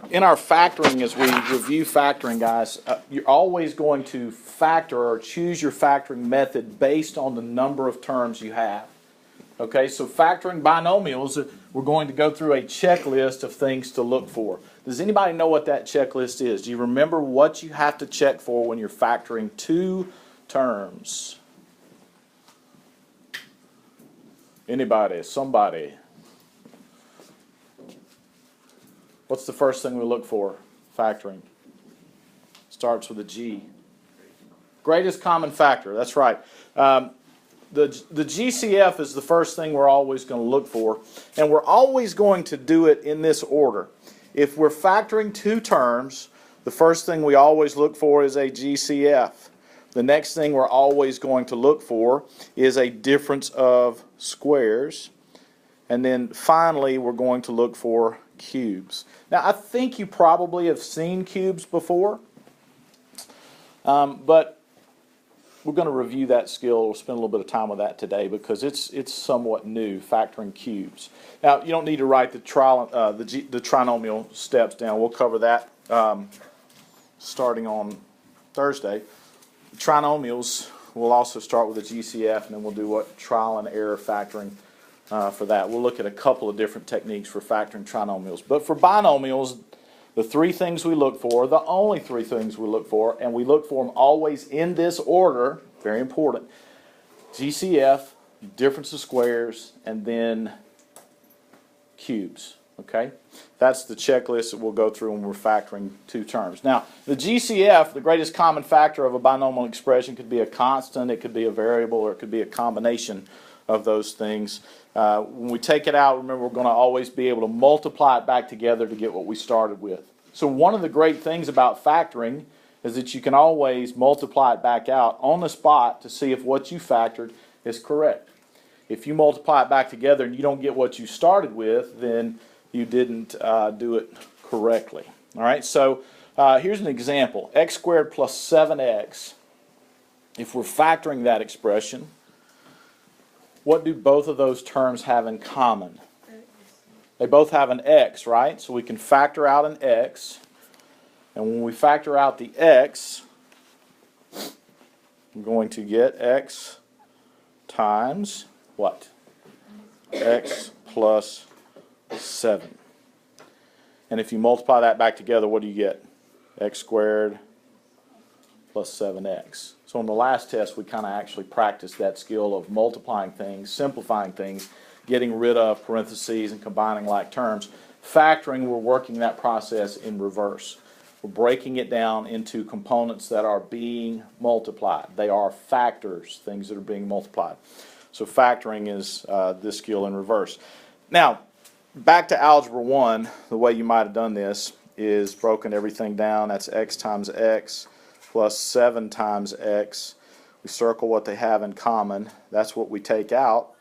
in our factoring, as we review factoring, guys, you're always going to factor or choose your factoring method based on the number of terms you have. Okay, so factoring binomials, we're going to go through a checklist of things to look for. Does anybody know what that checklist is? Do you remember what you have to check for when you're factoring two terms? Anybody? Somebody? What's the first thing we look for? Factoring. Starts with a G. Greatest common factor. That's right. The GCF is the first thing we're always going to look for, and we're always going to do it in this order. If we're factoring two terms, the first thing we always look for is a GCF. The next thing we're always going to look for is a difference of squares. And then finally, we're going to look for cubes. Now, I think you probably have seen cubes before, but we're going to review that skill. We'll spend a little bit of time with that today because it's somewhat new, factoring cubes. Now, you don't need to write the trinomial steps down. We'll cover that starting on Thursday. Trinomials, we'll also start with the GCF, and then we'll do what trial and error factoring for that. We'll look at a couple of different techniques for factoring trinomials. But for binomials, the three things we look for, the only three things we look for, and we look for them always in this order, very important, GCF, difference of squares, and then cubes. Okay? That's the checklist that we'll go through when we're factoring two terms. Now, the GCF, the greatest common factor of a binomial expression, could be a constant, it could be a variable, or it could be a combination of those things. When we take it out, remember, we're going to always be able to multiply it back together to get what we started with. So one of the great things about factoring is that you can always multiply it back out on the spot to see if what you factored is correct. If you multiply it back together and you don't get what you started with, then you didn't do it correctly. All right, so here's an example. X squared plus 7x. If we're factoring that expression, what do both of those terms have in common? They both have an x, right? So we can factor out an x. And when we factor out the x, I'm going to get x times what? X plus 7. And if you multiply that back together, what do you get? X squared plus 7x. So in the last test, we kind of actually practiced that skill of multiplying things, simplifying things, getting rid of parentheses and combining like terms. Factoring, we're working that process in reverse. We're breaking it down into components that are being multiplied. They are factors, things that are being multiplied. So factoring is this skill in reverse. Now, back to Algebra 1, the way you might have done this is broken everything down. That's x times x plus 7 times x. We circle what they have in common. That's what we take out.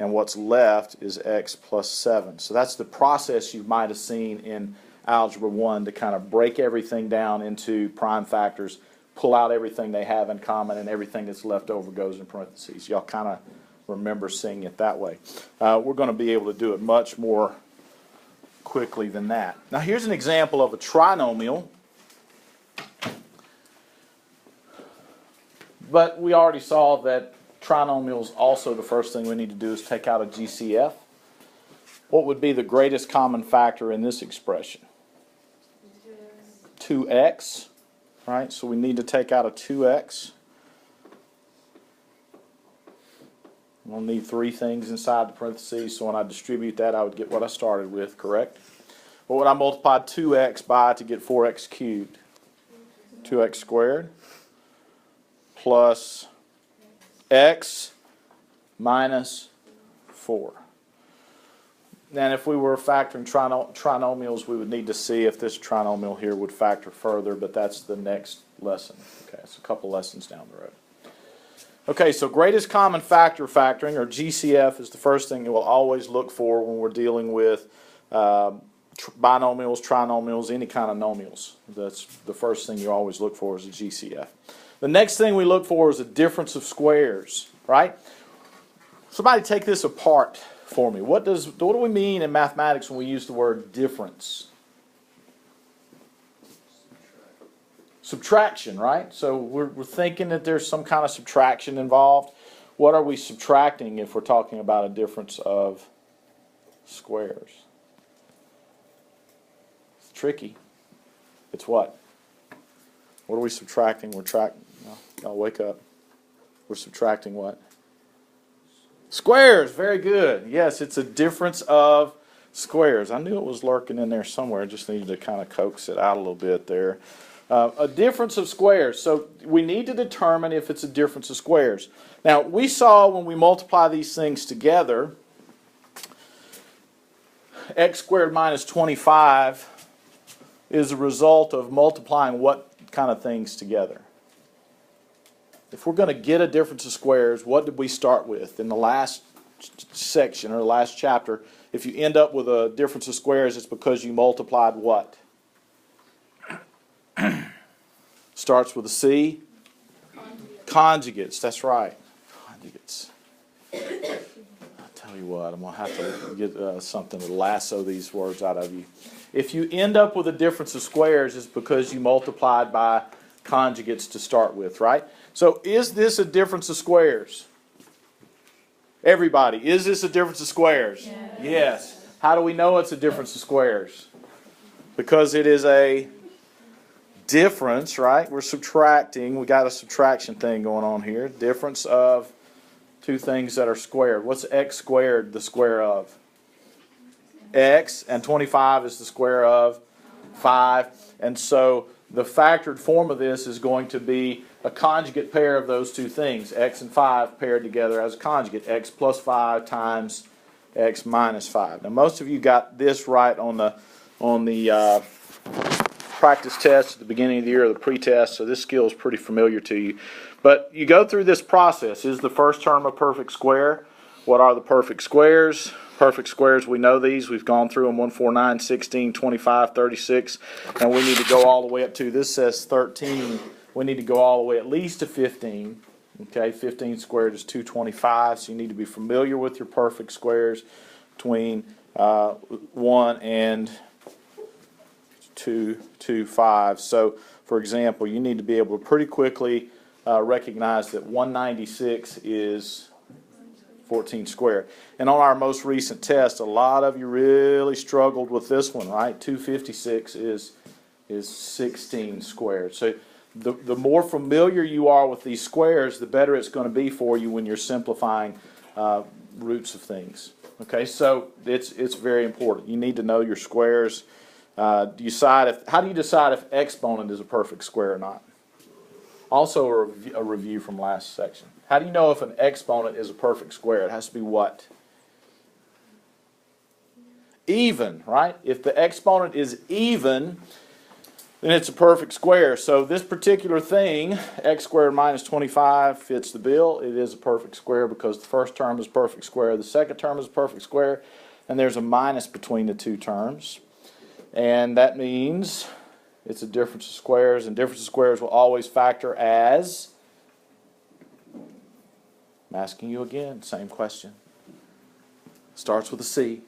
And what's left is x plus 7. So that's the process you might have seen in Algebra 1 to kind of break everything down into prime factors, pull out everything they have in common, and everything that's left over goes in parentheses. Y'all kind of remember seeing it that way. We're going to be able to do it much more quickly than that. Now here's an example of a trinomial. But we already saw that trinomials also the first thing we need to do is take out a GCF. What would be the greatest common factor in this expression? 2x. Right? So we need to take out a 2x. We'll need three things inside the parentheses, so when I distribute that, I would get what I started with, correct? What would I multiply 2x by to get 4x cubed? 2x squared plus x minus 4. Then if we were factoring trinomials, we would need to see if this trinomial here would factor further, but that's the next lesson. Okay, it's a couple lessons down the road. Okay, so greatest common factor factoring, or GCF, is the first thing that we'll always look for when we're dealing with binomials, trinomials, any kind of nomials. That's the first thing you always look for is a GCF. The next thing we look for is a difference of squares, right? Somebody take this apart for me. What do we mean in mathematics when we use the word difference? subtraction, right? So we're thinking that there's some kind of subtraction involved. What are we subtracting if we're talking about a difference of squares? It's tricky. It's what? What are we subtracting? Y'all wake up. We're subtracting what? Squares. Very good. Yes, it's a difference of squares. I knew it was lurking in there somewhere. I just needed to kind of coax it out a little bit there. A difference of squares. So we need to determine if it's a difference of squares. Now, we saw when we multiply these things together, x squared minus 25 is a result of multiplying what kind of things together? If we're going to get a difference of squares, what did we start with? In the last section or the last chapter, if you end up with a difference of squares, it's because you multiplied what? Starts with a C. Conjugates. That's right. Conjugates. I'll tell you what, I'm going to have to get something to lasso these words out of you. If you end up with a difference of squares, it's because you multiplied by conjugates to start with, right? So is this a difference of squares? Everybody, is this a difference of squares? Yes. How do we know it's a difference of squares? Because it is a difference, right? We're subtracting. We got a subtraction thing going on here. Difference of two things that are squared. What's x squared the square of? X, and 25 is the square of 5. And so the factored form of this is going to be a conjugate pair of those two things. X and 5 paired together as a conjugate. X plus 5 times x minus 5. Now most of you got this right on the practice test at the beginning of the year, or the pre-test, so this skill is pretty familiar to you. But you go through this process. Is the first term a perfect square? What are the perfect squares? Perfect squares, we know these. We've gone through them: 1, 4, 9, 16, 25, 36. And we need to go all the way up to, this says 13. We need to go all the way at least to 15. Okay, 15 squared is 225. So you need to be familiar with your perfect squares between 1 and 225. So, for example, you need to be able to pretty quickly recognize that 196 is 14 squared. And on our most recent test, a lot of you really struggled with this one, right? 256 is 16 squared. So the more familiar you are with these squares, the better it's going to be for you when you're simplifying roots of things. Okay, so it's very important. You need to know your squares. How do you decide if exponent is a perfect square or not? Also a review from last section. How do you know if an exponent is a perfect square? It has to be what? Even, right? If the exponent is even, then it's a perfect square. So this particular thing, x squared minus 25, fits the bill. It is a perfect square because the first term is a perfect square, the second term is a perfect square, and there's a minus between the two terms. And that means it's a difference of squares, and difference of squares will always factor as, I'm asking you again, same question. Starts with a C.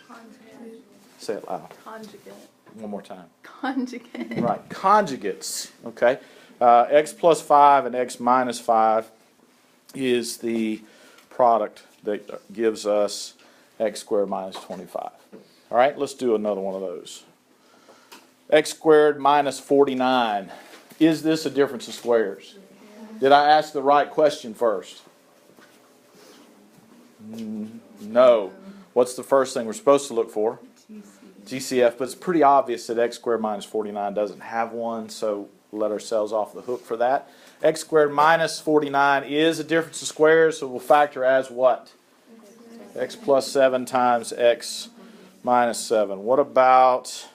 Conjugate. Say it loud. Conjugate. One more time. Conjugate. Right, conjugates. Okay, x plus 5 and x minus 5 is the product that gives us x squared minus 25. All right, let's do another one of those. X squared minus 49. Is this a difference of squares? Did I ask the right question first? No. What's the first thing we're supposed to look for? GCF, but it's pretty obvious that x squared minus 49 doesn't have one, so let ourselves off the hook for that. X squared minus 49 is a difference of squares, so we'll factor as what? X plus 7 times x minus 7. What about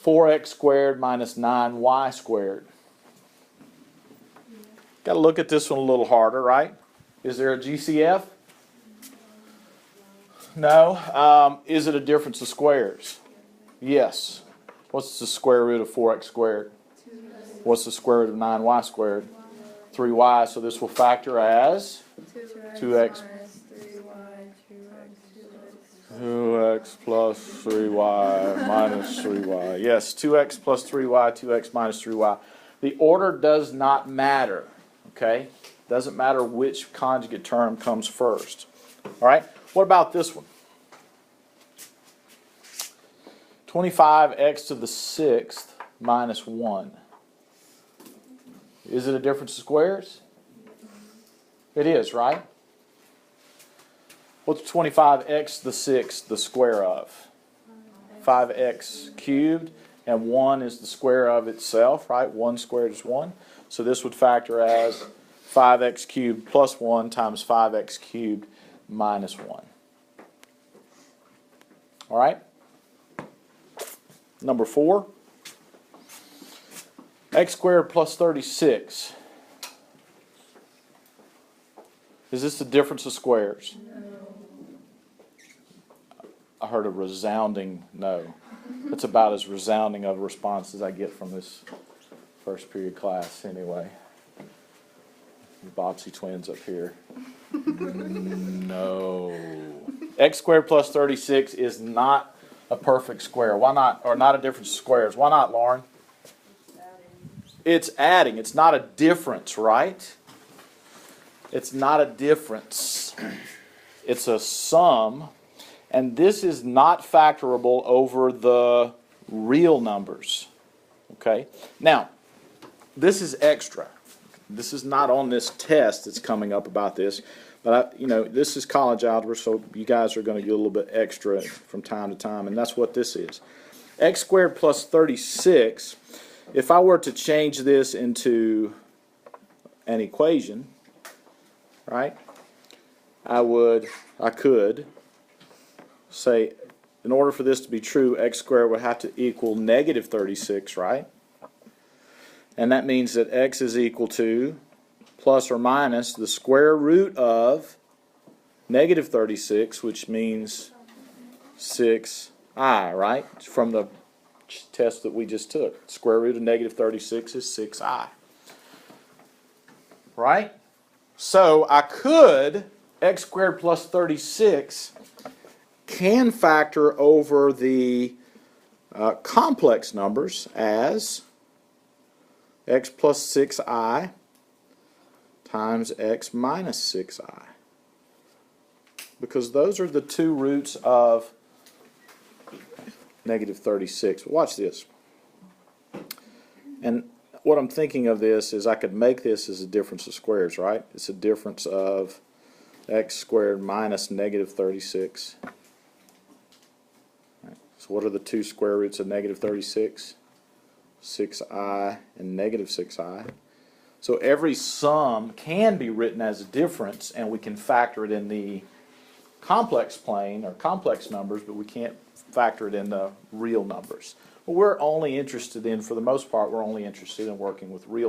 4x squared minus 9y squared? Got to look at this one a little harder, right? Is there a GCF? No. Is it a difference of squares? Yes. What's the square root of 4x squared? What's the square root of 9y squared? 3y. So this will factor as 2x. 2x plus 3y minus 3y. Yes, 2x plus 3y, 2x minus 3y. The order does not matter, okay? Doesn't matter which conjugate term comes first. All right, what about this one? 25x to the 6th minus 1. Is it a difference of squares? It is, right? What's 25x to the 6th the square of? 5x cubed, and 1 is the square of itself, right? 1 squared is 1. So this would factor as 5x cubed plus 1 times 5x cubed minus 1. All right? Number 4. X squared plus 36. Is this the difference of squares? I heard a resounding no. That's about as resounding of a response as I get from this first period class anyway. The Boxy twins up here. No. X squared plus 36 is not a perfect square. Why not? Or not a difference of squares. Why not, Lauren? It's adding. It's not a difference, right? It's not a difference. It's a sum. And this is not factorable over the real numbers. Okay? Now, this is extra. This is not on this test that's coming up about this. But, this is college algebra, so you guys are going to get a little bit extra from time to time. And that's what this is. X squared plus 36, if I were to change this into an equation, right, I could say, in order for this to be true, x squared would have to equal negative 36, right? And that means that x is equal to plus or minus the square root of negative 36, which means 6i, right? From the test that we just took. Square root of negative 36 is 6i. Right? So I could, x squared plus 36 can factor over the complex numbers as x plus 6i times x minus 6i. Because those are the two roots of negative 36. Watch this. And what I'm thinking of this is I could make this as a difference of squares, right? It's a difference of x squared minus negative 36. Right. So what are the two square roots of negative 36? 6i and negative 6i. So every sum can be written as a difference, and we can factor it in the complex plane or complex numbers, but we can't factor it in the real numbers. Well, we're only interested in, for the most part, we're only interested in working with real